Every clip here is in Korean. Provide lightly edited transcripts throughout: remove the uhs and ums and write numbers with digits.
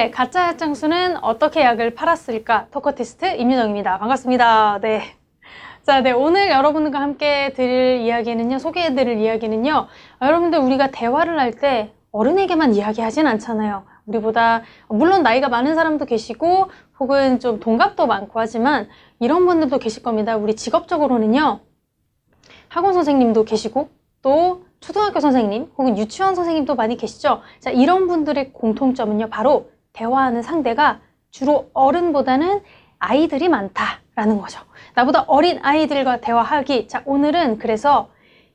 오늘의 가짜 약장수는 어떻게 약을 팔았을까? 토커티스트 임유정입니다. 반갑습니다. 네. 자, 네. 오늘 여러분들과 함께 드릴 이야기는요, 소개해드릴 이야기는요, 여러분들 우리가 대화를 할 때 어른에게만 이야기하진 않잖아요. 우리보다, 물론 나이가 많은 사람도 계시고, 혹은 좀 동갑도 많고 하지만, 이런 분들도 계실 겁니다. 우리 직업적으로는요, 학원 선생님도 계시고, 또 초등학교 선생님 혹은 유치원 선생님도 많이 계시죠. 자, 이런 분들의 공통점은요, 바로 대화하는 상대가 주로 어른보다는 아이들이 많다라는 거죠. 나보다 어린 아이들과 대화하기. 자, 오늘은 그래서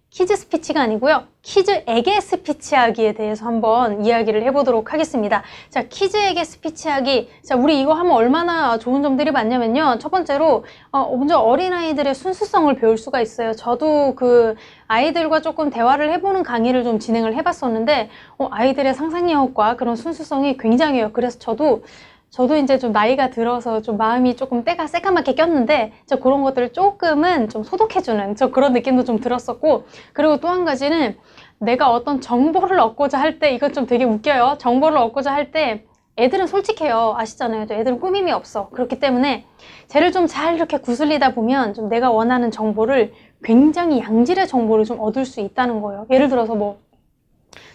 키즈 스피치가 아니고요, 키즈에게 스피치하기에 대해서 한번 이야기를 해보도록 하겠습니다. 자, 키즈에게 스피치하기. 자, 우리 이거 하면 얼마나 좋은 점들이 많냐면요, 첫 번째로 먼저 어린아이들의 순수성을 배울 수가 있어요. 저도 그 아이들과 조금 대화를 해보는 강의를 좀 진행을 해봤었는데 아이들의 상상력과 그런 순수성이 굉장해요. 그래서 저도 이제 좀 나이가 들어서 좀 마음이 조금 때가 새까맣게 꼈는데, 저 그런 것들을 조금은 좀 소독해주는 저 그런 느낌도 좀 들었었고, 그리고 또 한 가지는 내가 어떤 정보를 얻고자 할 때, 이건 좀 되게 웃겨요. 정보를 얻고자 할 때 애들은 솔직해요. 아시잖아요. 애들은 꾸밈이 없어. 그렇기 때문에 쟤를 좀 잘 이렇게 구슬리다 보면 좀 내가 원하는 정보를, 굉장히 양질의 정보를 좀 얻을 수 있다는 거예요. 예를 들어서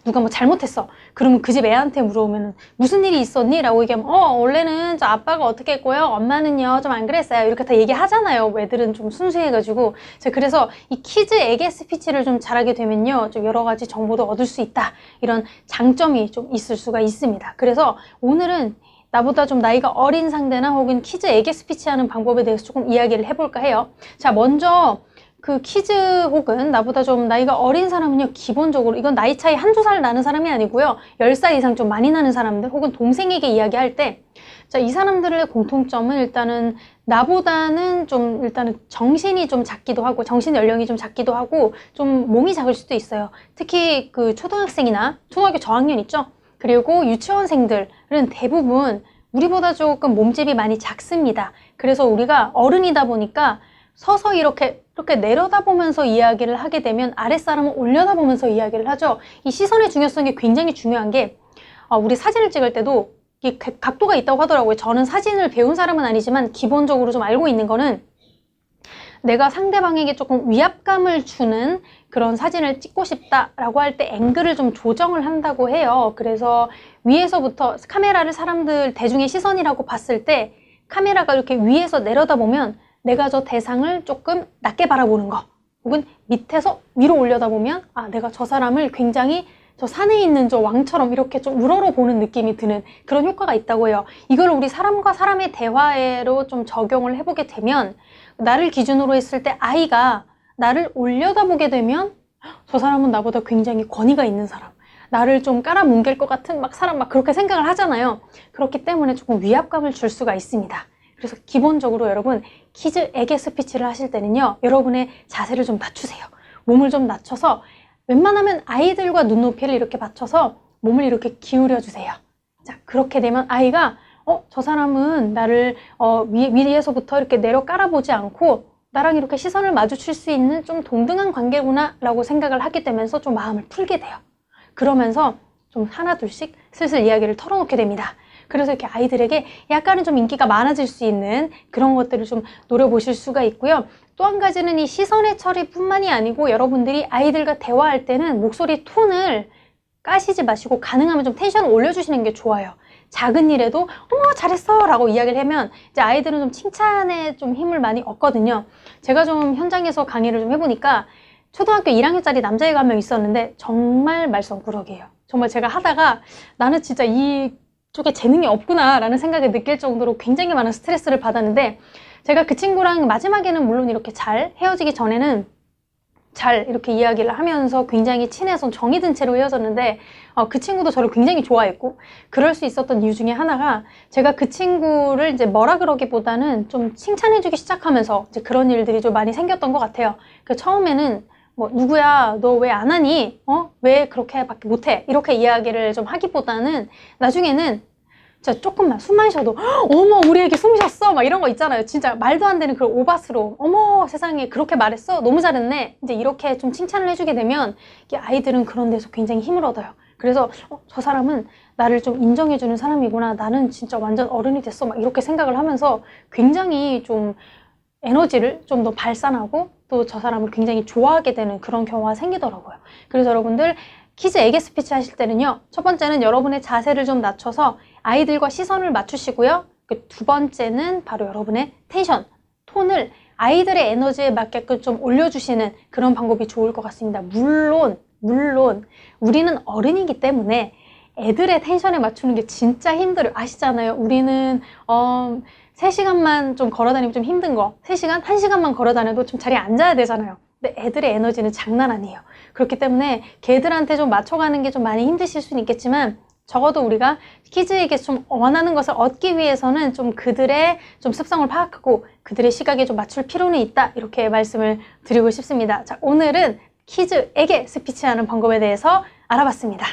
누가 잘못했어. 그러면 그 집 애한테 물어보면 무슨 일이 있었니? 라고 얘기하면 원래는 저 아빠가 어떻게 했고요. 엄마는요 좀 안 그랬어요. 이렇게 다 얘기하잖아요. 애들은 좀 순수해가지고. 그래서 이 키즈에게 스피치를 좀 잘하게 되면요, 좀 여러 가지 정보도 얻을 수 있다. 이런 장점이 좀 있을 수가 있습니다. 그래서 오늘은 나보다 좀 나이가 어린 상대나 혹은 키즈에게 스피치하는 방법에 대해서 조금 이야기를 해볼까 해요. 자, 먼저 그 키즈 혹은 나보다 좀 나이가 어린 사람은요, 기본적으로 이건 나이 차이 한두 살 나는 사람이 아니고요, 10살 이상 좀 많이 나는 사람들 혹은 동생에게 이야기할 때, 자, 이 사람들의 공통점은 일단은 나보다는 좀 일단은 정신이 좀 작기도 하고, 정신 연령이 좀 작기도 하고, 좀 몸이 작을 수도 있어요. 특히 그 초등학생이나 초등학교 저학년 있죠? 그리고 유치원생들은 대부분 우리보다 조금 몸집이 많이 작습니다. 그래서 우리가 어른이다 보니까 서서 이렇게 내려다보면서 이야기를 하게 되면 아랫사람은 올려다보면서 이야기를 하죠. 이 시선의 중요성이 굉장히 중요한 게, 우리 사진을 찍을 때도 이 각도가 있다고 하더라고요. 저는 사진을 배운 사람은 아니지만 기본적으로 좀 알고 있는 거는, 내가 상대방에게 조금 위압감을 주는 그런 사진을 찍고 싶다라고 할 때 앵글을 좀 조정을 한다고 해요. 그래서 위에서부터 카메라를 사람들 대중의 시선이라고 봤을 때 카메라가 이렇게 위에서 내려다보면 내가 저 대상을 조금 낮게 바라보는 거, 혹은 밑에서 위로 올려다보면 내가 저 사람을 굉장히 저 산에 있는 저 왕처럼 이렇게 좀 우러러 보는 느낌이 드는 그런 효과가 있다고 해요. 이걸 우리 사람과 사람의 대화로 좀 적용을 해보게 되면, 나를 기준으로 했을 때 아이가 나를 올려다보게 되면 저 사람은 나보다 굉장히 권위가 있는 사람, 나를 좀 깔아뭉갤 것 같은 사람 그렇게 생각을 하잖아요. 그렇기 때문에 조금 위압감을 줄 수가 있습니다. 그래서 기본적으로 여러분, 키즈에게 스피치를 하실 때는요, 여러분의 자세를 좀 낮추세요. 몸을 좀 낮춰서 웬만하면 아이들과 눈높이를 이렇게 맞춰서 몸을 이렇게 기울여 주세요. 자, 그렇게 되면 아이가 저 사람은 나를 위에서부터 이렇게 내려 깔아보지 않고 나랑 이렇게 시선을 마주칠 수 있는 좀 동등한 관계구나 라고 생각을 하게 되면서 좀 마음을 풀게 돼요. 그러면서 좀 하나 둘씩 슬슬 이야기를 털어놓게 됩니다. 그래서 이렇게 아이들에게 약간은 좀 인기가 많아질 수 있는 그런 것들을 좀 노려보실 수가 있고요. 또 한 가지는 이 시선의 처리뿐만이 아니고, 여러분들이 아이들과 대화할 때는 목소리 톤을 까시지 마시고 가능하면 좀 텐션을 올려주시는 게 좋아요. 작은 일에도 잘했어 라고 이야기를 하면 이제 아이들은 좀 칭찬에 좀 힘을 많이 얻거든요. 제가 좀 현장에서 강의를 좀 해보니까 초등학교 1학년짜리 남자애가 한 명 있었는데 정말 말썽꾸러기예요. 정말 제가 하다가 나는 진짜 이 쪽에 재능이 없구나 라는 생각을 느낄 정도로 굉장히 많은 스트레스를 받았는데, 제가 그 친구랑 마지막에는 물론 이렇게 잘 헤어지기 전에는 잘 이렇게 이야기를 하면서 굉장히 친해서 정이 든 채로 헤어졌는데, 그 친구도 저를 굉장히 좋아했고, 그럴 수 있었던 이유 중에 하나가, 제가 그 친구를 이제 뭐라 그러기보다는 좀 칭찬해주기 시작하면서 이제 그런 일들이 좀 많이 생겼던 것 같아요. 처음에는 누구야, 너 왜 안 하니? 왜 그렇게 밖에 못해? 이렇게 이야기를 좀 하기보다는 나중에는 진짜 조금만 숨만 쉬어도 어머 우리 애기 숨 쉬었어 이런 거 있잖아요. 진짜 말도 안 되는 그런 오바스로 어머 세상에 그렇게 말했어? 너무 잘했네. 이제 이렇게 좀 칭찬을 해주게 되면 아이들은 그런 데서 굉장히 힘을 얻어요. 그래서 저 사람은 나를 좀 인정해주는 사람이구나. 나는 진짜 완전 어른이 됐어. 막 이렇게 생각을 하면서 굉장히 좀 에너지를 좀 더 발산하고 또 저 사람을 굉장히 좋아하게 되는 그런 경우가 생기더라고요. 그래서 여러분들 키즈 에게 스피치 하실 때는요. 첫 번째는 여러분의 자세를 좀 낮춰서 아이들과 시선을 맞추시고요. 그 두 번째는 바로 여러분의 텐션, 톤을 아이들의 에너지에 맞게끔 좀 올려주시는 그런 방법이 좋을 것 같습니다. 물론 우리는 어른이기 때문에 애들의 텐션에 맞추는 게 진짜 힘들어요. 아시잖아요. 우리는 3시간만 좀 걸어다니면 좀 힘든 거 3시간? 1시간만 걸어다녀도 좀 자리에 앉아야 되잖아요. 근데 애들의 에너지는 장난 아니에요. 그렇기 때문에 걔들한테 좀 맞춰가는 게 좀 많이 힘드실 수는 있겠지만 적어도 우리가 키즈에게 좀 원하는 것을 얻기 위해서는 좀 그들의 좀 습성을 파악하고 그들의 시각에 좀 맞출 필요는 있다. 이렇게 말씀을 드리고 싶습니다. 자, 오늘은 키즈에게 스피치하는 방법에 대해서 알아봤습니다.